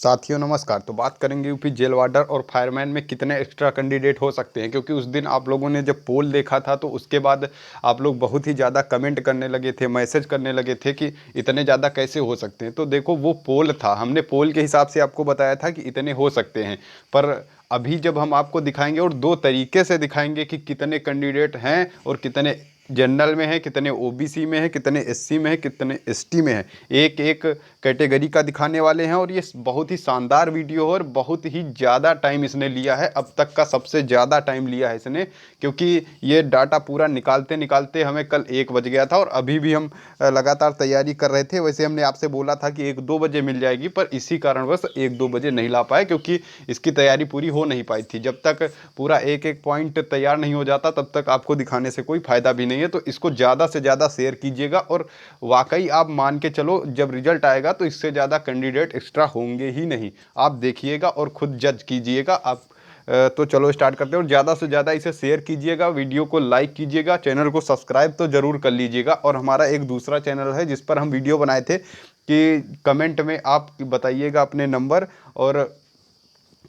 साथियों नमस्कार। तो बात करेंगे यूपी जेल वार्डर और फायरमैन में कितने एक्स्ट्रा कैंडिडेट हो सकते हैं, क्योंकि उस दिन आप लोगों ने जब पोल देखा था तो उसके बाद आप लोग बहुत ही ज़्यादा कमेंट करने लगे थे, मैसेज करने लगे थे कि इतने ज़्यादा कैसे हो सकते हैं। तो देखो वो पोल था, हमने पोल के हिसाब से आपको बताया था कि इतने हो सकते हैं, पर अभी जब हम आपको दिखाएंगे और दो तरीके से दिखाएंगे कि कितने कैंडिडेट हैं और कितने जनरल में है, कितने ओबीसी में है, कितने एससी में है, कितने एसटी में है, एक एक कैटेगरी का दिखाने वाले हैं। और ये बहुत ही शानदार वीडियो है और बहुत ही ज़्यादा टाइम इसने लिया है, अब तक का सबसे ज़्यादा टाइम लिया है इसने, क्योंकि ये डाटा पूरा निकालते निकालते हमें कल 1 बज गया था और अभी भी हम लगातार तैयारी कर रहे थे। वैसे हमने आपसे बोला था कि 1-2 बजे मिल जाएगी, पर इसी कारणवश 1-2 बजे नहीं ला पाए, क्योंकि इसकी तैयारी पूरी हो नहीं पाई थी। जब तक पूरा एक एक पॉइंट तैयार नहीं हो जाता तब तक आपको दिखाने से कोई फ़ायदा भी नहीं है। तो इसको ज़्यादा से ज़्यादा शेयर कीजिएगा और वाकई आप मान के चलो जब रिजल्ट आएगा तो इससे ज़्यादा कैंडिडेट एक्स्ट्रा होंगे ही नहीं। आप देखिएगा और खुद जज कीजिएगा। आप तो चलो स्टार्ट करते हैं और ज़्यादा से ज़्यादा इसे शेयर कीजिएगा, वीडियो को लाइक कीजिएगा, चैनल को सब्सक्राइब तो ज़रूर कर लीजिएगा। और हमारा एक दूसरा चैनल है जिस पर हम वीडियो बनाए थे कि कमेंट में आप बताइएगा अपने नंबर और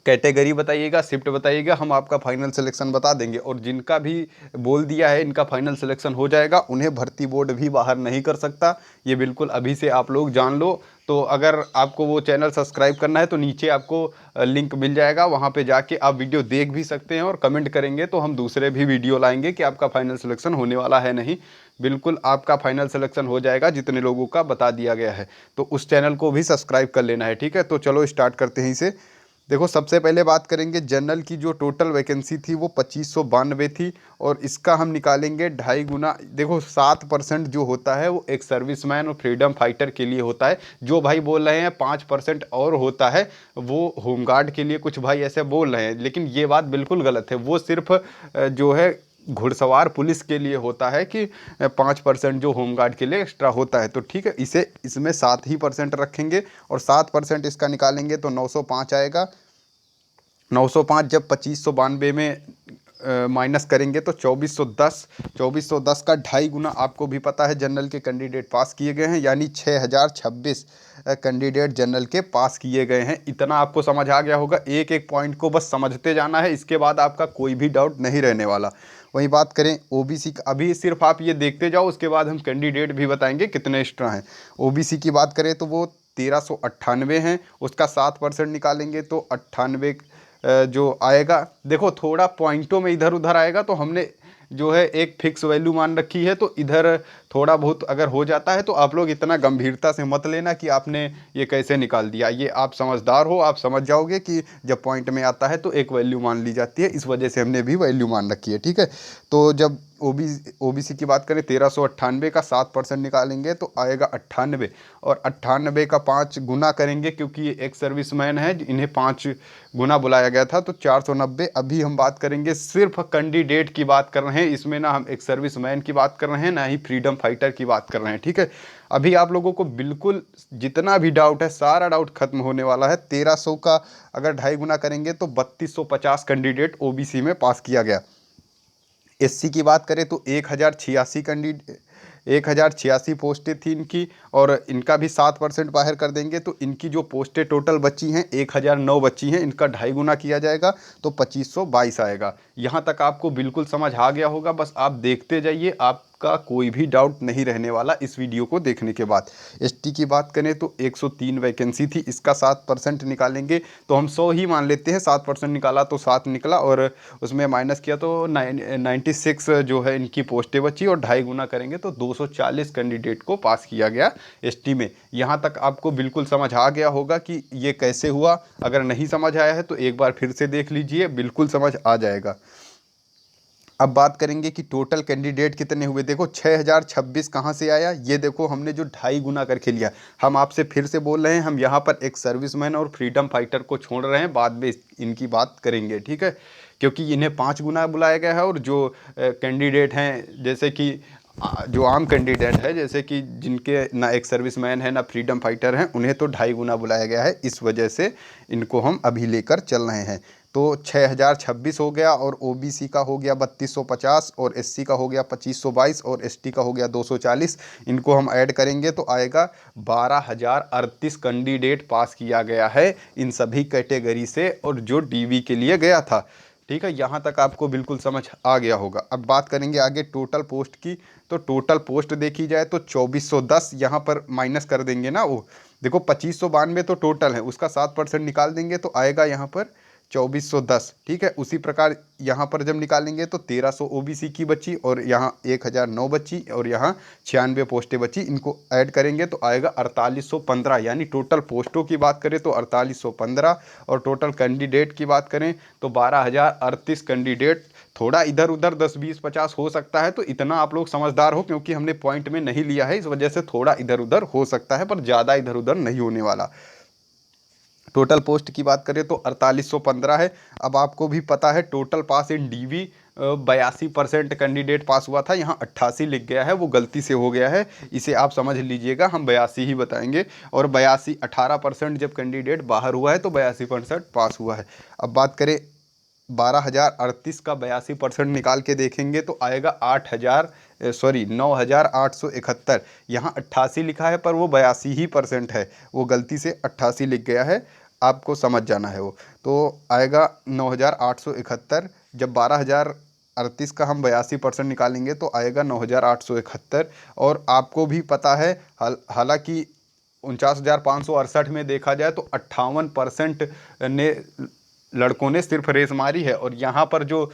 कैटेगरी बताइएगा, शिफ्ट बताइएगा, हम आपका फाइनल सिलेक्शन बता देंगे। और जिनका भी बोल दिया है इनका फाइनल सिलेक्शन हो जाएगा, उन्हें भर्ती बोर्ड भी बाहर नहीं कर सकता, ये बिल्कुल अभी से आप लोग जान लो। तो अगर आपको वो चैनल सब्सक्राइब करना है तो नीचे आपको लिंक मिल जाएगा, वहाँ पे जाके आप वीडियो देख भी सकते हैं और कमेंट करेंगे तो हम दूसरे भी वीडियो लाएंगे कि आपका फाइनल सिलेक्शन होने वाला है नहीं। बिल्कुल आपका फाइनल सिलेक्शन हो जाएगा जितने लोगों का बता दिया गया है। तो उस चैनल को भी सब्सक्राइब कर लेना है, ठीक है। तो चलो स्टार्ट करते हैं इसे। देखो सबसे पहले बात करेंगे जनरल की, जो टोटल वैकेंसी थी वो 2592 थी और इसका हम निकालेंगे 2.5 गुना। देखो 7% जो होता है वो एक सर्विसमैन और फ्रीडम फाइटर के लिए होता है। जो भाई बोल रहे हैं 5% और होता है वो होमगार्ड के लिए, कुछ भाई ऐसे बोल रहे हैं, लेकिन ये बात बिल्कुल गलत है। वो सिर्फ जो है घुड़सवार पुलिस के लिए होता है कि 5% जो होमगार्ड के लिए एक्स्ट्रा होता है। तो ठीक है, इसे इसमें 7% रखेंगे और 7% इसका निकालेंगे तो 905 आएगा। 905 जब 2592 में माइनस करेंगे तो 2410। 2410 का 2.5 गुना आपको भी पता है जनरल के कैंडिडेट पास किए गए हैं, यानी 6026 कैंडिडेट जनरल के पास किए गए हैं। इतना आपको समझ आ गया होगा, एक एक पॉइंट को बस समझते जाना है, इसके बाद आपका कोई भी डाउट नहीं रहने वाला। वहीं बात करें ओबीसी का, अभी सिर्फ आप ये देखते जाओ, उसके बाद हम कैंडिडेट भी बताएंगे कितने एक्स्ट्रा हैं। ओबीसी की बात करें तो वो 1398 हैं, उसका 7% निकालेंगे तो 98 जो आएगा। देखो थोड़ा पॉइंटों में इधर उधर आएगा तो हमने जो है एक फिक्स वैल्यू मान रखी है, तो इधर थोड़ा बहुत अगर हो जाता है तो आप लोग इतना गंभीरता से मत लेना कि आपने ये कैसे निकाल दिया। ये आप समझदार हो, आप समझ जाओगे कि जब पॉइंट में आता है तो एक वैल्यू मान ली जाती है, इस वजह से हमने भी वैल्यू मान रखी है, ठीक है। तो जब ओबीसी की बात करें 1398 का 7% निकालेंगे तो आएगा 98 और 98 का 5 गुना करेंगे, क्योंकि ये एक सर्विसमैन है, इन्हें 5 गुना बुलाया गया था तो 490। अभी हम बात करेंगे सिर्फ कैंडिडेट की बात कर रहे हैं, इसमें ना हम एक सर्विसमैन की बात कर रहे हैं ना ही फ्रीडम फाइटर की बात कर रहे हैं, ठीक है। अभी आप लोगों को बिल्कुल जितना भी डाउट है सारा डाउट खत्म होने वाला है। 1300 का अगर 2.5 गुना करेंगे तो 3250 कैंडिडेट ओबीसी में पास किया गया। एससी की बात करें तो 1086 पोस्टें थी इनकी और इनका भी 7% बाहर कर देंगे तो इनकी जो पोस्टें टोटल बची हैं 1009 बची हैं, इनका 2.5 गुना किया जाएगा तो 2522 आएगा। यहाँ तक आपको बिल्कुल समझ आ गया होगा, बस आप देखते जाइए, आपका कोई भी डाउट नहीं रहने वाला इस वीडियो को देखने के बाद। एसटी की बात करें तो 103 वैकेंसी थी, इसका 7% निकालेंगे तो हम 100 ही मान लेते हैं, 7% निकाला तो 7 निकला और उसमें माइनस किया तो 96 जो है इनकी पोस्टें बची और 2.5 गुना करेंगे तो 240 कैंडिडेट को पास किया गया एसटी में। यहाँ तक आपको बिल्कुल समझ आ गया होगा कि ये कैसे हुआ। अगर नहीं समझ आया है तो एक बार फिर से देख लीजिए, बिल्कुल समझ आ जाएगा। अब बात करेंगे कि टोटल कैंडिडेट कितने हुए। देखो 6026 कहाँ से आया, ये देखो हमने जो 2.5 गुना करके लिया। हम आपसे फिर से बोल रहे हैं, हम यहाँ पर एक सर्विसमैन और फ्रीडम फाइटर को छोड़ रहे हैं, बाद में इनकी बात करेंगे, ठीक है, क्योंकि इन्हें 5 गुना बुलाया गया है। और जो कैंडिडेट हैं, जैसे कि जो आम कैंडिडेट है, जैसे कि जिनके ना एक सर्विसमैन है ना फ्रीडम फाइटर हैं, उन्हें तो 2.5 गुना बुलाया गया है, इस वजह से इनको हम अभी लेकर चल रहे हैं। तो 6026 हो गया, और ओबीसी का हो गया 3250, और एससी का हो गया 2522, और एसटी का हो गया 240। इनको हम ऐड करेंगे तो आएगा 12038 कैंडिडेट पास किया गया है इन सभी कैटेगरी से, और जो डीवी के लिए गया था। ठीक है, यहाँ तक आपको बिल्कुल समझ आ गया होगा। अब बात करेंगे आगे टोटल पोस्ट की। तो टोटल पोस्ट देखी जाए तो 2410 यहाँ पर माइनस कर देंगे ना, वो देखो 2592 तो टोटल है, उसका 7% निकाल देंगे तो आएगा यहाँ पर 2410। ठीक है, उसी प्रकार यहाँ पर जब निकालेंगे तो 1300 ओबीसी की बची, और यहाँ 1009 बची, और यहाँ 96 पोस्टें बची। इनको ऐड करेंगे तो आएगा 4815। यानी टोटल पोस्टों की बात करें तो 4815, और टोटल कैंडिडेट की बात करें तो 12038 कैंडिडेट। थोड़ा इधर उधर 10 20 50 हो सकता है, तो इतना आप लोग समझदार हो, क्योंकि हमने पॉइंट में नहीं लिया है, इस वजह से थोड़ा इधर उधर हो सकता है, पर ज़्यादा इधर उधर नहीं होने वाला। टोटल पोस्ट की बात करें तो 4815 है। अब आपको भी पता है टोटल पास इन डीवी 82% कैंडिडेट पास हुआ था, यहाँ 88 लिख गया है, वो गलती से हो गया है, इसे आप समझ लीजिएगा, हम 82 ही बताएंगे। और 18% जब कैंडिडेट बाहर हुआ है तो 82% पास हुआ है। अब बात करें 12038 का 82% निकाल के देखेंगे तो आएगा 9871। यहाँ 88 लिखा है पर वो 82 ही परसेंट है, वो गलती से 88 लिख गया है, आपको समझ जाना है वो। तो आएगा 9871। जब 12038 का हम 82% निकालेंगे तो आएगा 9871। और आपको भी पता है हालांकि 49,568 में देखा जाए तो 58% ने लड़कों ने सिर्फ रेस मारी है। और यहाँ पर जो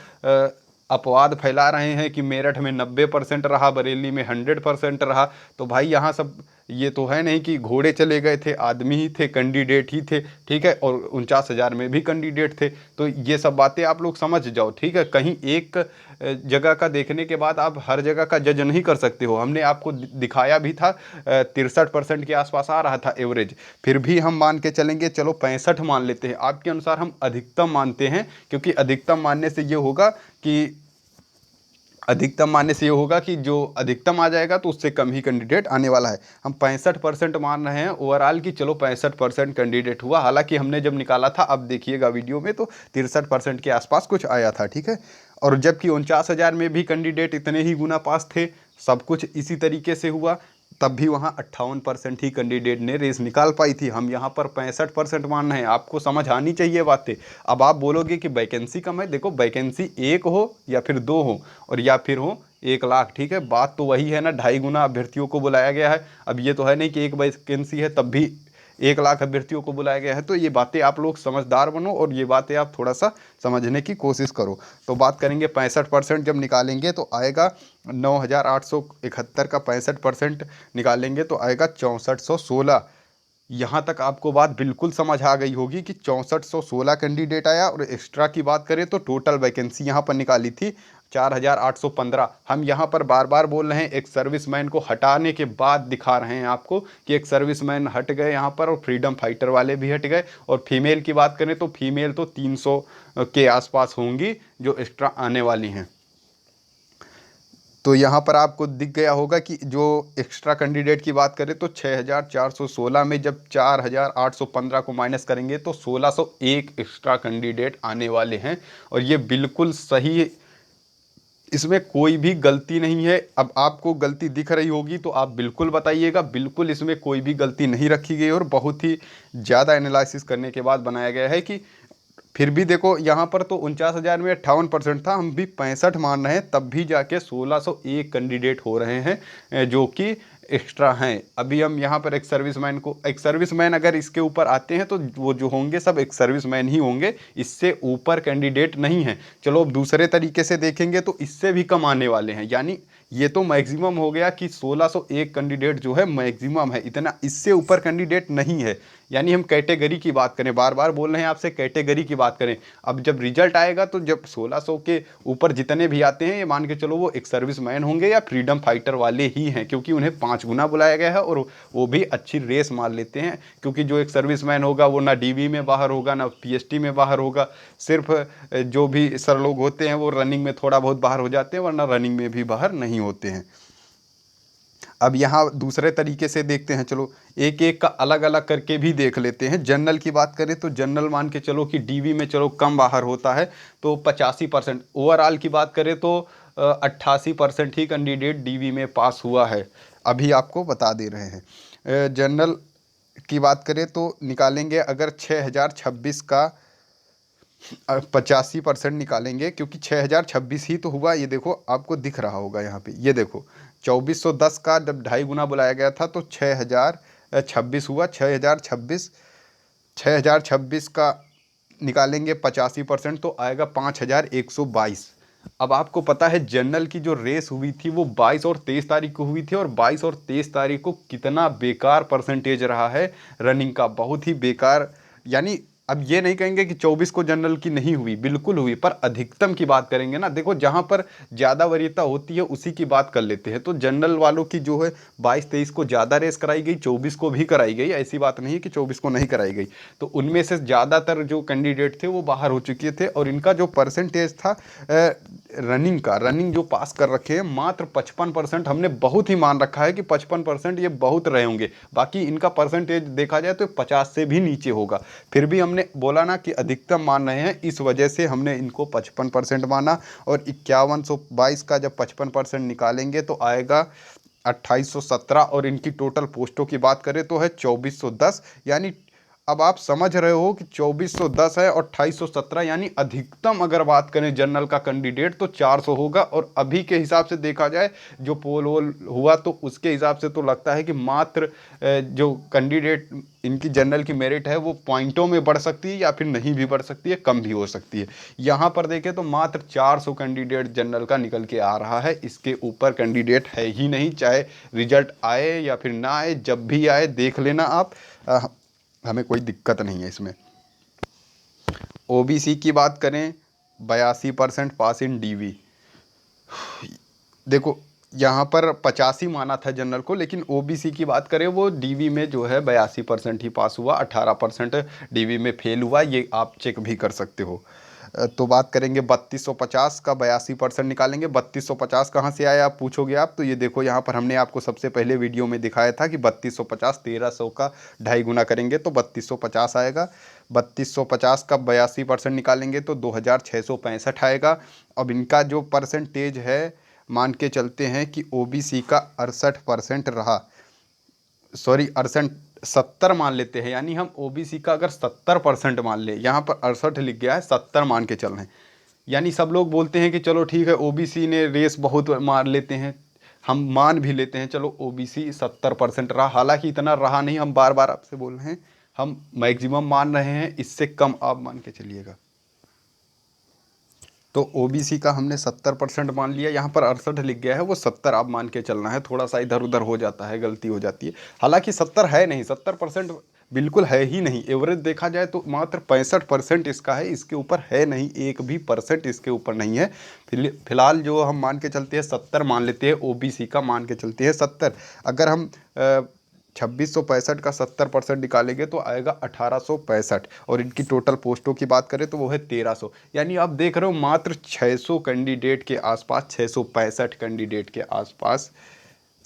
अपवाद फैला रहे हैं कि मेरठ में 90% रहा, बरेली में 100% रहा, तो भाई यहाँ सब ये तो है नहीं कि घोड़े चले गए थे, आदमी ही थे, कैंडिडेट ही थे। ठीक है, और 49,000 में भी कैंडिडेट थे। तो ये सब बातें आप लोग समझ जाओ। ठीक है, कहीं एक जगह का देखने के बाद आप हर जगह का जज नहीं कर सकते हो। हमने आपको दिखाया भी था 63% के आसपास आ रहा था एवरेज, फिर भी हम मान के चलेंगे, चलो 65 मान लेते हैं। आपके अनुसार हम अधिकतम मानते हैं, क्योंकि अधिकतम मानने से ये होगा कि जो अधिकतम आ जाएगा तो उससे कम ही कैंडिडेट आने वाला है। हम 65% मान रहे हैं ओवरऑल कि चलो 65% कैंडिडेट हुआ। हालांकि हमने जब निकाला था, अब देखिएगा वीडियो में, तो 63% के आसपास कुछ आया था। ठीक है, और जबकि 49,000 में भी कैंडिडेट इतने ही गुना पास थे, सब कुछ इसी तरीके से हुआ, तब भी वहाँ 58% ही कैंडिडेट ने रेस निकाल पाई थी। हम यहाँ पर 65% मान रहे हैं, आपको समझ आनी चाहिए बातें। अब आप बोलोगे कि वैकेंसी कम है, देखो वैकेंसी 1 हो या फिर 2 हो, और या फिर हो 1 लाख। ठीक है, बात तो वही है ना, 2.5 गुना अभ्यर्थियों को बुलाया गया है। अब ये तो है नहीं कि एक वैकेंसी है तब भी 1 लाख अभ्यर्थियों को बुलाया गया है। तो ये बातें आप लोग समझदार बनो, और ये बातें आप थोड़ा सा समझने की कोशिश करो। तो बात करेंगे 65% जब निकालेंगे तो आएगा 9871 का 65% निकालेंगे तो आएगा 6416। यहाँ तक आपको बात बिल्कुल समझ आ गई होगी कि 6416 कैंडिडेट आया। और एक्स्ट्रा की बात करें तो टोटल वैकेंसी यहाँ पर निकाली थी 4815। हम यहाँ पर बार बार बोल रहे हैं, एक सर्विसमैन को हटाने के बाद दिखा रहे हैं आपको कि एक सर्विसमैन हट गए यहाँ पर, और फ्रीडम फाइटर वाले भी हट गए। और फीमेल की बात करें तो फीमेल तो 300 के आसपास होंगी जो एक्स्ट्रा आने वाली हैं। तो यहाँ पर आपको दिख गया होगा कि जो एक्स्ट्रा कैंडिडेट की बात करें तो 6416 में जब 4815 को माइनस करेंगे तो 1601 एक्स्ट्रा कैंडिडेट आने वाले हैं। और ये बिल्कुल सही, इसमें कोई भी गलती नहीं है। अब आपको गलती दिख रही होगी तो आप बिल्कुल बताइएगा, बिल्कुल इसमें कोई भी गलती नहीं रखी गई, और बहुत ही ज़्यादा एनालिसिस करने के बाद बनाया गया है। कि फिर भी देखो यहाँ पर तो 49,000 में 58% था, हम भी 65 मान रहे हैं, तब भी जाके 1601 कैंडिडेट हो रहे हैं जो कि एक्स्ट्रा हैं। अभी हम यहाँ पर एक सर्विसमैन अगर इसके ऊपर आते हैं तो वो जो होंगे सब एक सर्विसमैन ही होंगे, इससे ऊपर कैंडिडेट नहीं है। चलो अब दूसरे तरीके से देखेंगे तो इससे भी कम आने वाले हैं। यानी ये तो मैक्सिमम हो गया कि 1601 कैंडिडेट जो है मैक्सिमम है, इतना इससे ऊपर कैंडिडेट नहीं है। यानी हम कैटेगरी की बात करें, बार बार बोल रहे हैं आपसे कैटेगरी की बात करें। अब जब रिजल्ट आएगा तो जब 1600 के ऊपर जितने भी आते हैं, ये मान के चलो वो एक सर्विसमैन होंगे या फ्रीडम फाइटर वाले ही हैं, क्योंकि उन्हें 5 गुना बुलाया गया है, और वो भी अच्छी रेस मार लेते हैं। क्योंकि जो एक सर्विसमैन होगा वो ना डीवी में बाहर होगा, ना पीएसटी में बाहर होगा। सिर्फ जो भी सर लोग होते हैं वो रनिंग में थोड़ा बहुत बाहर हो जाते हैं, वरना रनिंग में भी बाहर नहीं होते हैं। अब यहाँ दूसरे तरीके से देखते हैं, चलो एक एक का अलग अलग करके भी देख लेते हैं। जनरल की बात करें तो जनरल मान के चलो कि डीवी में चलो कम बाहर होता है तो 85%। ओवरऑल की बात करें तो 88% ही कैंडिडेट डीवी में पास हुआ है, अभी आपको बता दे रहे हैं। जनरल की बात करें तो निकालेंगे अगर 6026 का 85% निकालेंगे, क्योंकि 6026 ही तो हुआ। ये देखो आपको दिख रहा होगा यहाँ पे, ये देखो 2410 का जब 2.5 गुना बुलाया गया था तो 6026 हुआ। 6026 का निकालेंगे 85% तो आएगा 5122। अब आपको पता है जनरल की जो रेस हुई थी वो 22 और 23 तारीख को हुई थी, और 22 और 23 तारीख को कितना बेकार परसेंटेज रहा है रनिंग का, बहुत ही बेकार। यानी अब ये नहीं कहेंगे कि 24 को जनरल की नहीं हुई, बिल्कुल हुई, पर अधिकतम की बात करेंगे ना। देखो जहाँ पर ज़्यादा वरीयता होती है उसी की बात कर लेते हैं। तो जनरल वालों की जो है 22-23 को ज़्यादा रेस कराई गई, 24 को भी कराई गई, ऐसी बात नहीं है कि 24 को नहीं कराई गई। तो उनमें से ज़्यादातर जो कैंडिडेट थे वो बाहर हो चुके थे, और इनका जो परसेंटेज था रनिंग जो पास कर रखे हैं मात्र 55%। हमने बहुत ही मान रखा है कि 55% ये बहुत रहे होंगे, बाकी इनका परसेंटेज देखा जाए तो 50 से भी नीचे होगा। फिर भी हमने बोला ना कि अधिकतम मान रहे हैं, इस वजह से हमने इनको 55% माना। और 5122 का जब 55% निकालेंगे तो आएगा 2817, और इनकी टोटल पोस्टों की बात करें तो है 2410। यानी अब आप समझ रहे हो कि 2410 है और 2817, यानी अधिकतम अगर बात करें जनरल का कैंडिडेट तो 400 होगा। और अभी के हिसाब से देखा जाए जो पोल वोल हुआ तो उसके हिसाब से तो लगता है कि मात्र जो कैंडिडेट इनकी जनरल की मेरिट है वो पॉइंटों में बढ़ सकती है, या फिर नहीं भी बढ़ सकती है, कम भी हो सकती है। यहाँ पर देखें तो मात्र 400 कैंडिडेट जनरल का निकल के आ रहा है, इसके ऊपर कैंडिडेट है ही नहीं। चाहे रिजल्ट आए या फिर ना आए, जब भी आए देख लेना आप, हमें कोई दिक्कत नहीं है इसमें। ओबीसी की बात करें 82% पास इन डीवी। देखो यहाँ पर 85 माना था जनरल को, लेकिन ओबीसी की बात करें वो डीवी में जो है 82% ही पास हुआ, 18% डीवी में फेल हुआ, ये आप चेक भी कर सकते हो। तो बात करेंगे 3250 का 82% निकालेंगे। 3250 कहाँ से आया आप पूछोगे आप, तो ये देखो यहाँ पर हमने आपको सबसे पहले वीडियो में दिखाया था कि 3250 1300 का 2.5 गुना करेंगे तो 3250 आएगा। 3250 का 82% निकालेंगे तो 2665 आएगा। अब इनका जो परसेंटेज है मान के चलते हैं कि ओबीसी का 68% रहा, सॉरी 70 मान लेते हैं, यानी हम ओबीसी का अगर 70% मान ले, यहाँ पर 68 लिख गया है, 70 मान के चल रहे हैं। यानी सब लोग बोलते हैं कि चलो ठीक है ओबीसी ने रेस बहुत मार लेते हैं, हम मान भी लेते हैं, चलो ओबीसी 70% रहा, हालांकि इतना रहा नहीं, हम बार बार आपसे बोल रहे हैं, हम मैक्सिमम मान रहे हैं, इससे कम आप मान के चलिएगा। तो ओबीसी का हमने 70% मान लिया, यहाँ पर 68 लिख गया है, वो 70 आप मान के चलना है, थोड़ा सा इधर उधर हो जाता है, गलती हो जाती है। हालांकि 70 है नहीं, 70% बिल्कुल है ही नहीं। एवरेज देखा जाए तो मात्र 65% इसका है, इसके ऊपर है नहीं, एक भी परसेंट इसके ऊपर नहीं है। फिलहाल जो हम मान के चलते हैं 70 मान लेते हैं, ओबीसी का मान के चलते हैं 70। अगर हम 2665 का 70% निकालेंगे तो आएगा 1865, और इनकी टोटल पोस्टों की बात करें तो वो है 1300। यानी आप देख रहे हो मात्र 600 कैंडिडेट के आसपास, 665 कैंडिडेट के आसपास,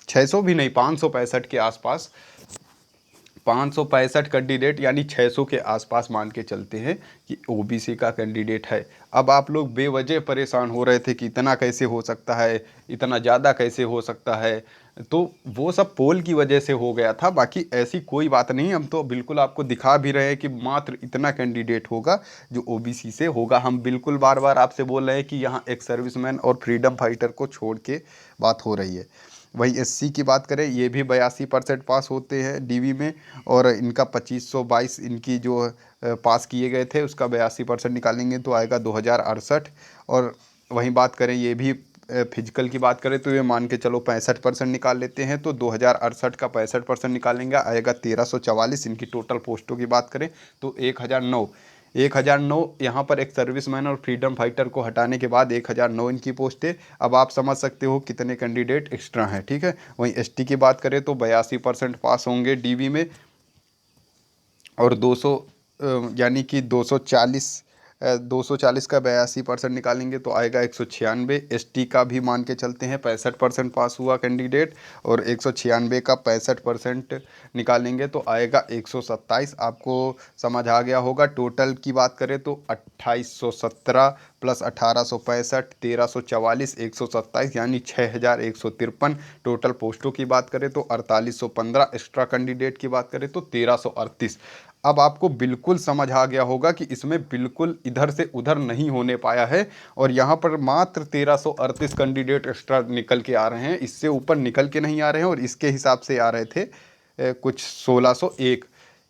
600 भी नहीं, 565 के आसपास, 565 कैंडिडेट यानी 600 के आसपास मान के चलते हैं कि ओबीसी का कैंडिडेट है। अब आप लोग बेवजह परेशान हो रहे थे कि इतना कैसे हो सकता है, इतना ज़्यादा कैसे हो सकता है, तो वो सब पोल की वजह से हो गया था, बाकी ऐसी कोई बात नहीं। हम तो बिल्कुल आपको दिखा भी रहे हैं कि मात्र इतना कैंडिडेट होगा जो ओबीसी से होगा। हम बिल्कुल बार बार आपसे बोल रहे हैं कि यहाँ एक सर्विसमैन और फ्रीडम फाइटर को छोड़ के बात हो रही है। वहीं एससी की बात करें, ये भी 82% पास होते हैं डीवी में, और इनका 2522 इनकी जो पास किए गए थे उसका 82% निकालेंगे तो आएगा 2068। और वहीं बात करें ये भी फिजिकल की बात करें तो ये मान के चलो 65% निकाल लेते हैं, तो 2068 का 65% निकालेंगे आएगा 1344। इनकी टोटल पोस्टों की बात करें तो 1009 यहाँ पर एक सर्विसमैन और फ्रीडम फाइटर को हटाने के बाद 1009 इनकी पोस्टें। अब आप समझ सकते हो कितने कैंडिडेट एक्स्ट्रा हैं, ठीक है। वहीं एसटी की बात करें तो 82% पास होंगे डीवी में, और 200 यानी कि 240 240 का 82% निकालेंगे तो आएगा 196। एसटी का भी मान के चलते हैं 65% पास हुआ कैंडिडेट, और 196 का 65% निकालेंगे तो आएगा 127। आपको समझ आ गया होगा। टोटल की बात करें तो 2817 प्लस 1865, 1344, 127 यानी 6153। टोटल पोस्टों की बात करें तो 4815। एक्स्ट्रा कैंडिडेट की बात करें तो 1338। अब आपको बिल्कुल समझ आ गया होगा कि इसमें बिल्कुल इधर से उधर नहीं होने पाया है, और यहाँ पर मात्र 1338 कैंडिडेट एक्स्ट्रा निकल के आ रहे हैं, इससे ऊपर निकल के नहीं आ रहे हैं, और इसके हिसाब से आ रहे थे कुछ 1601।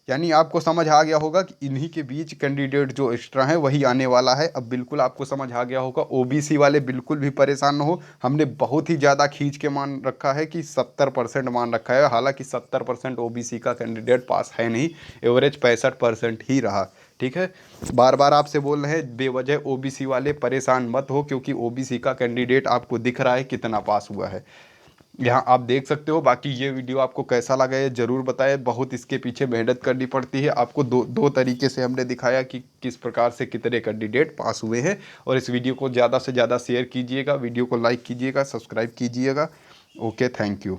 यानी आपको समझ आ गया होगा कि इन्हीं के बीच कैंडिडेट जो एक्स्ट्रा हैं वही आने वाला है। अब बिल्कुल आपको समझ आ गया होगा। ओबीसी वाले बिल्कुल भी परेशान न हो, हमने बहुत ही ज़्यादा खींच के मान रखा है कि 70% मान रखा है, हालांकि 70% ओबीसी का कैंडिडेट पास है नहीं, एवरेज 65% ही रहा। ठीक है, बार बार आपसे बोल रहे हैं बेवजह ओबीसी वाले परेशान मत हो, क्योंकि ओबीसी का कैंडिडेट आपको दिख रहा है कितना पास हुआ है, यहाँ आप देख सकते हो। बाकी ये वीडियो आपको कैसा लगा ये ज़रूर बताएं। बहुत इसके पीछे मेहनत करनी पड़ती है। आपको दो तरीके से हमने दिखाया कि किस प्रकार से कितने कैंडिडेट पास हुए हैं। और इस वीडियो को ज़्यादा से ज़्यादा शेयर कीजिएगा, वीडियो को लाइक कीजिएगा, सब्सक्राइब कीजिएगा। Okay, thank you.